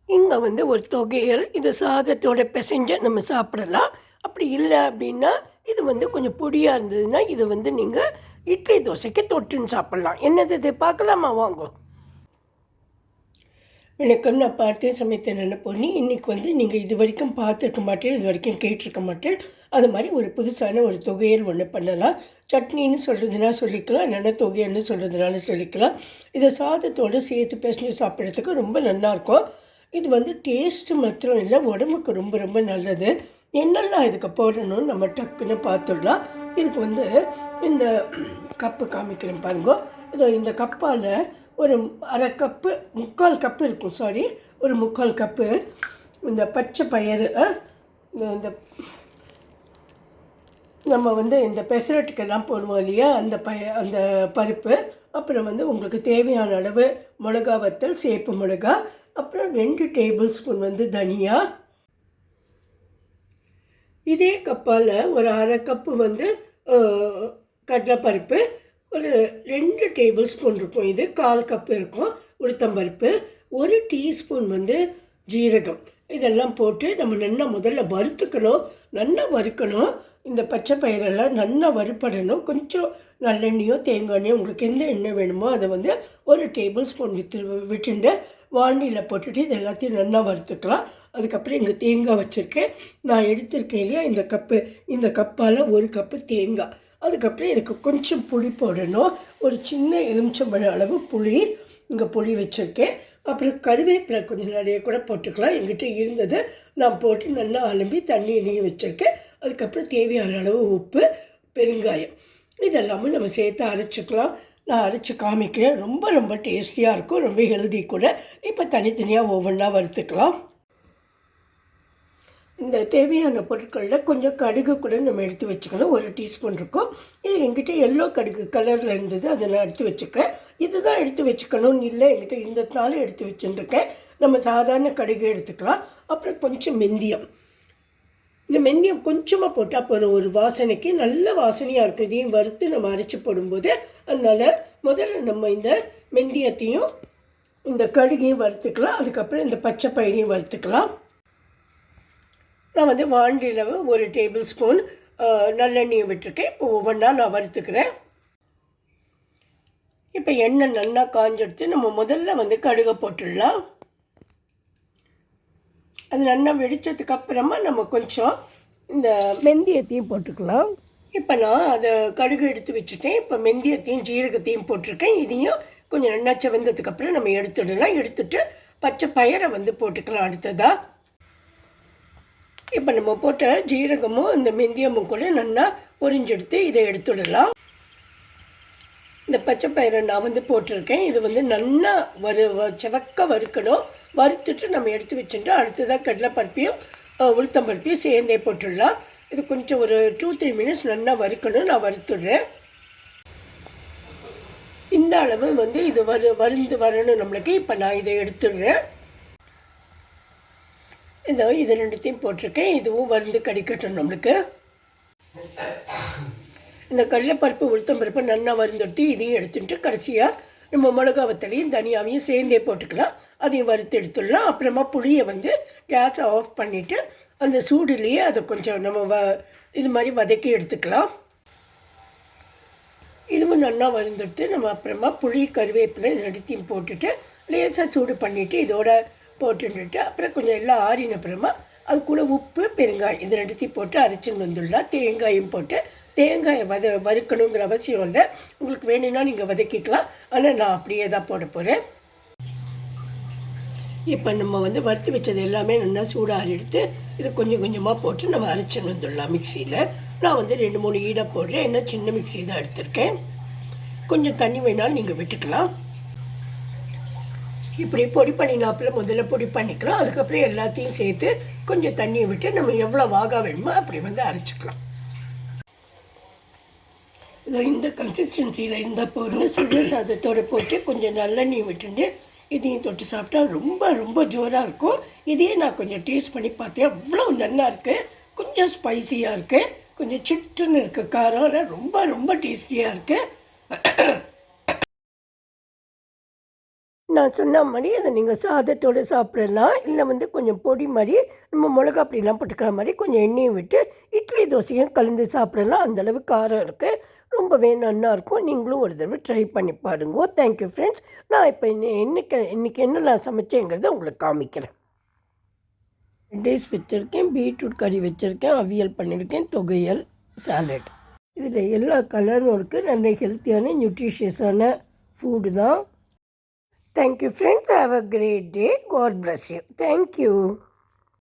இங்கே வந்து ஒரு தொகையல் இது சாதத்தோட பிசைஞ்சு நம்ம சாப்பிடலாம். அப்படி இல்லை அப்படின்னா இது வந்து கொஞ்சம் பொடியாக இருந்ததுன்னா இது வந்து நீங்கள் இட்லி தோசைக்கு தொட்டுன்னு சாப்பிட்லாம். என்னது இது பார்க்கலாமா வாங்க. வணக்கம், நான் பார்த்தேன் சமைத்தேன் என்ன பொண்ணு. இன்றைக்கி வந்து நீங்கள் இது வரைக்கும் பார்த்துருக்க மாட்டேன், இது வரைக்கும் கேட்டிருக்க மாட்டேன். அது மாதிரி ஒரு புதுசான ஒரு தொகையல் ஒன்று பண்ணலாம். சட்னின்னு சொல்கிறதுனா சொல்லிக்கலாம், இல்லைன்னா தொகையல்னு சொல்கிறதுனால சொல்லிக்கலாம். இதை சாதத்தோடு சேர்த்து பிசைஞ்சு சாப்பிட்றதுக்கு ரொம்ப நல்லாயிருக்கும். இது வந்து டேஸ்ட்டு மாத்திரம் இல்லை, உடம்புக்கு ரொம்ப ரொம்ப நல்லது. என்னெல்லாம் இதுக்கு போடணும்னு நம்ம டக்குன்னு பார்த்துடலாம். இதுக்கு வந்து இந்த கப்பு காமிக்கிறேன் பாருங்க. இதோ இந்த கப்பால் ஒரு அரை கப்பு, 3/4 கப்பு இருக்கும், சாரி, ஒரு 3/4 கப்பு இந்த பச்சை பயிறு. இந்த நம்ம வந்து இந்த பெசரட்டுக்கெல்லாம் போடுவோம் இல்லையா, அந்த பருப்பு. அப்புறம் வந்து உங்களுக்கு தேவையான அளவு மிளகா வத்தல், சேப்பு மிளகா. அப்புறம் 2 டேபிள் ஸ்பூன் வந்து தனியா. இதே கப்பால் ஒரு அரை கப்பு வந்து கடலைப்பருப்பு, ஒரு 2 டேபிள் ஸ்பூன் இருக்கும், இது 1/4 கப்பு இருக்கும் உளுத்தம்பருப்பு, 1 டீஸ்பூன் வந்து ஜீரகம். இதெல்லாம் போட்டு நம்ம நல்லா முதல்ல வறுத்துக்கணும், நல்லா வறுக்கணும். இந்த பச்சை பயிரெல்லாம் நல்லா வறுப்படணும். கொஞ்சம் நல்லெண்ணெயோ தேங்காய் எண்ணெயோ உங்களுக்கு எந்த எண்ணெய் வேணுமோ அதை வந்து 1 டேபிள் ஸ்பூன் விட்டுண்டு வாண்டியில் போட்டுட்டு இது எல்லாத்தையும் நல்லா வறுத்துக்கலாம். அதுக்கப்புறம் இங்கே தேங்காய் வச்சுருக்கேன், நான் எடுத்திருக்கேன் இல்லையா இந்த கப்பால் 1 கப்பு தேங்காய். அதுக்கப்புறம் இதுக்கு கொஞ்சம் புளி போடணும், ஒரு சின்ன எலுமிச்சம்பழம் அளவு புளி இங்கே புளி வச்சுருக்கேன். அப்புறம் கருவேப்பிலை கொஞ்சம் நிறைய கூட போட்டுக்கலாம், எங்கிட்ட இருந்தது நான் போட்டு நல்லா அலம்பி தண்ணியிலையும் வச்சுருக்கேன். அதுக்கப்புறம் தேவையான அளவு உப்பு, பெருங்காயம், இதெல்லாமே நம்ம சேர்த்து அரைச்சிக்கலாம். நான் அரைச்சி காமிக்கிறேன். ரொம்ப ரொம்ப டேஸ்டியாக இருக்கும், ரொம்ப ஹெல்தி கூட. இப்போ தனித்தனியாக ஒவ்வொன்றா வறுத்துக்கலாம். இந்த தேவையான பொருட்களில் கொஞ்சம் கடுகு கூட நம்ம எடுத்து வச்சுக்கணும், 1 டீஸ்பூன் இருக்கும். இது எங்கிட்ட எல்லோ கடுகு கலரில் இருந்தது, அதை நான் எடுத்து வச்சுக்கிறேன். இதுதான் எடுத்து வச்சுக்கணும்னு இல்லை, எங்கிட்ட இருந்ததுனால எடுத்து வச்சுருக்கேன். நம்ம சாதாரண கடுகு எடுத்துக்கலாம். அப்புறம் கொஞ்சம் மெந்தியம். இந்த மெந்தியம் கொஞ்சமாக போட்டால் போதும், ஒரு வாசனைக்கு நல்ல வாசனையாக இருக்கும். இதையும் வறுத்து நம்ம அரைச்சி போடும்போது. அதனால் முதல்ல நம்ம இந்த மெந்தியத்தையும் இந்த கடுகையும் வறுத்துக்கலாம். அதுக்கப்புறம் இந்த பச்சை பயிரையும் வறுத்துக்கலாம். நான் வந்து வாண்டியில் 1 டேபிள் ஸ்பூன் நல்லெண்ணெயை விட்டுருக்கேன். இப்போ ஒவ்வொன்றா நான் வறுத்துக்கிறேன். இப்போ எண்ணெய் நல்லா காஞ்செடுத்து நம்ம முதல்ல வந்து கடுகை போட்டுடலாம். அது நல்லா வெடித்ததுக்கு அப்புறமா நம்ம கொஞ்சம் இந்த மெந்தியத்தையும் போட்டுக்கலாம். இப்போ நான் அதை கடுகு எடுத்து வச்சுட்டேன். இப்போ மெந்தியத்தையும் ஜீரகத்தையும் போட்டிருக்கேன். இதையும் கொஞ்சம் நல்லா செவந்ததுக்கப்புறம் நம்ம எடுத்துடலாம். எடுத்துட்டு பச்சை பயிரை வந்து போட்டுக்கலாம் அடுத்ததாக. இப்போ நம்ம போட்ட ஜீரகமும் இந்த மெந்தியமும் கூட நல்லா பொரிஞ்செடுத்து இதை எடுத்துடலாம். இந்த பச்சை பயிரை நான் வந்து போட்டிருக்கேன். இது வந்து நல்லா செவக்க வறுக்கணும். வறுத்துட்டு நம்ம எடுத்து வச்சுட்டு அடுத்ததாக கடலைப்பருப்பையும் உளுத்தம்பருப்பையும் சேர்ந்தே போட்டுடலாம். இது கொஞ்சம் ஒரு 2-3 மினிட்ஸ் நல்லா வறுக்கணும். நான் வறுத்துடுறேன். இந்த அளவு வந்து இது வறுந்து வரணும் நம்மளுக்கு. இப்போ நான் இதை எடுத்துடுறேன். இது 2த்தையும் போட்டிருக்கேன். இதுவும் வறுந்து கடிக்கட்டும் நம்மளுக்கு. இந்த கடலைப்பருப்பு உளுத்தம்பருப்பு நல்லா வறுந்துட்டு இதையும் எடுத்துட்டு கடைசியாக நம்ம மிளகா வத்தலையும் தனியாவையும் சேர்ந்தே போட்டுக்கலாம். அதையும் வறுத்து எடுத்துடலாம். அப்புறமா புளியை வந்து கேஸை ஆஃப் பண்ணிவிட்டு அந்த சூடுலேயே அதை கொஞ்சம் நம்ம இது மாதிரி வதக்கி எடுத்துக்கலாம். இதுவும் நல்லா வறுந்துட்டு நம்ம அப்புறமா புளி, கருவேப்பிலை இது 2த்தையும் போட்டுட்டு லேசாக சூடு பண்ணிவிட்டு இதோட போட்டுட்டு அப்புறம் கொஞ்சம் எல்லாம் ஆறின அப்புறமா அது கூட உப்பு, பெருங்காயம் இது 2த்தையும் போட்டு அரைச்சின்னு வந்துடலாம். தேங்காயும் போட்டு தேங்காயை வறுக்கணுங்கிற அவசியம் இல்லை, உங்களுக்கு வேணும்னா நீங்கள் வதக்கிக்கலாம். ஆனால் நான் அப்படியே தான் போட போகிறேன். இப்போ நம்ம வந்து வறுத்து வச்சது எல்லாமே நல்லா சூடாக எடுத்து இது கொஞ்சம் கொஞ்சமாக போட்டு நம்ம அரைச்சின்னு வந்துடலாம் மிக்சியில். நான் வந்து 2-3 ஈடாக போடுறேன், என்ன சின்ன மிக்சி தான் எடுத்திருக்கேன். கொஞ்சம் தண்ணி வேணாலும் நீங்கள் விட்டுக்கலாம். இப்படி பொடி பண்ணினாப்பில் முதல்ல பொடி பண்ணிக்கலாம். அதுக்கப்புறம் எல்லாத்தையும் சேர்த்து கொஞ்சம் தண்ணியை விட்டு நம்ம எவ்வளோ வாகா வேணுமோ அப்படி வந்து அரைச்சிக்கலாம். இந்த கன்சிஸ்டன்சியில் இருந்தால் போதும். சுடு சாதத்தோடு போட்டு கொஞ்சம் நல்லெண்ணெய் விட்டுட்டு இதையும் தொட்டு சாப்பிட்டா ரொம்ப ரொம்ப ஜோராக இருக்கும். இதையே நான் கொஞ்சம் டேஸ்ட் பண்ணி பார்த்தேன், அவ்வளோ நல்லா இருக்குது. கொஞ்சம் ஸ்பைசியாக இருக்குது, கொஞ்சம் சிட்டுன்னு இருக்குது காரம், ஆனால் ரொம்ப ரொம்ப டேஸ்டியாக இருக்குது. நான் சொன்ன மாதிரி அதை நீங்கள் சாதத்தோடு சாப்பிடலாம். இல்லை வந்து கொஞ்சம் பொடி மாதிரி நம்ம மிளகா அப்படிலாம் போட்டுக்கிற மாதிரி கொஞ்சம் எண்ணெயும் விட்டு இட்லி தோசையும் கலந்து சாப்பிடலாம். அந்தளவு காரம் இருக்குது. ரொம்பவே நல்லாயிருக்கும். நீங்களும் ஒரு தடவை ட்ரை பண்ணி பாருங்க. Thank you friends. நான் இப்போ இன்றைக்கி என்ன நான் சமைச்சேங்கிறத உங்களுக்கு காமிக்கிறேன். ரைஸ் வச்சுருக்கேன், பீட்ரூட் கறி வச்சுருக்கேன், அவியல் பண்ணியிருக்கேன், தொகையல், சாலட். இதில் எல்லா கலரும் இருக்குது. நல்ல ஹெல்த்தியான நியூட்ரிஷியஸான ஃபுட்டு தான். Thank you friends. Have a great day. God bless you. Thank you.